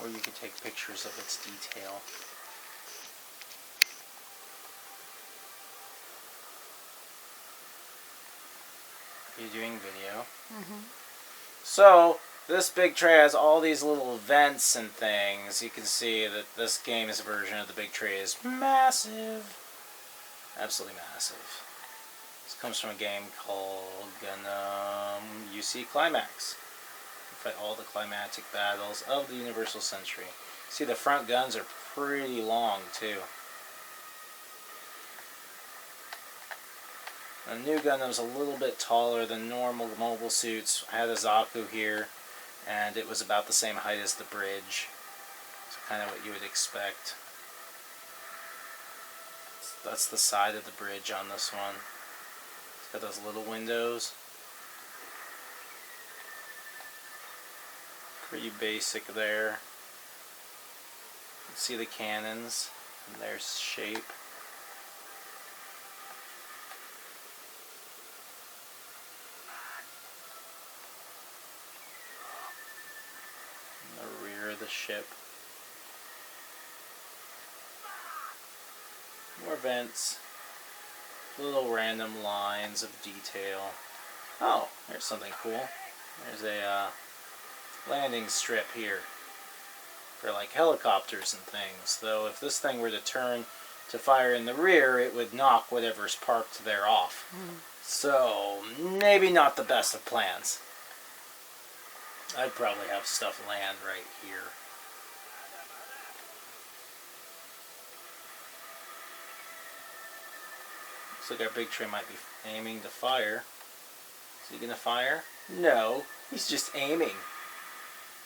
or you can take pictures of its detail. You're doing video. Mm-hmm. So, this big tray has all these little vents and things. You can see that this game's version of the big tray is massive. Absolutely massive. This comes from a game called UC Climax. You fight all the climatic battles of the Universal Century. See, the front guns are pretty long, too. The new Gundam's a little bit taller than normal mobile suits. I had a Zaku here, and it was about the same height as the bridge. So kind of what you would expect. That's the side of the bridge on this one. It's got those little windows. Pretty basic there. You can see the cannons and their shape. The rear of the ship. More vents. Little random lines of detail. Oh, there's something cool. There's a landing strip here for like helicopters and things. Though if this thing were to turn to fire in the rear, it would knock whatever's parked there off. So maybe not the best of plans. I'd probably have stuff land right here. Looks like our big tray might be aiming to fire. Is he gonna fire? No, he's just aiming.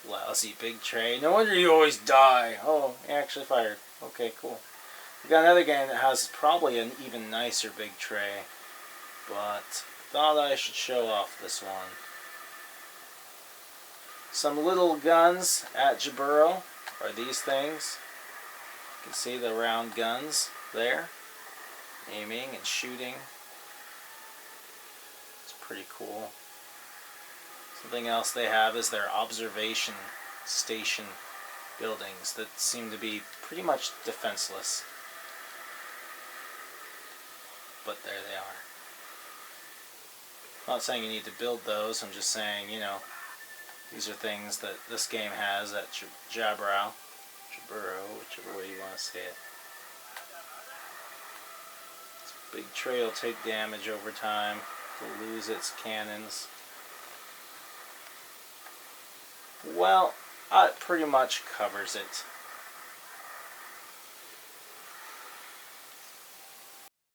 Lousy big tray. No wonder you always die. Oh, he actually fired. Okay, cool. We got another game that has probably an even nicer big tray, but thought I should show off this one. Some little guns at Jaburo are these things. You can see the round guns there, aiming and shooting. It's pretty cool. Something else they have is their observation station buildings that seem to be pretty much defenseless. But there they are. I'm not saying you need to build those, I'm just saying, you know, these are things that this game has at Jaburo, whichever way you want to say it. This big tray will take damage over time to lose its cannons. Well, it pretty much covers it.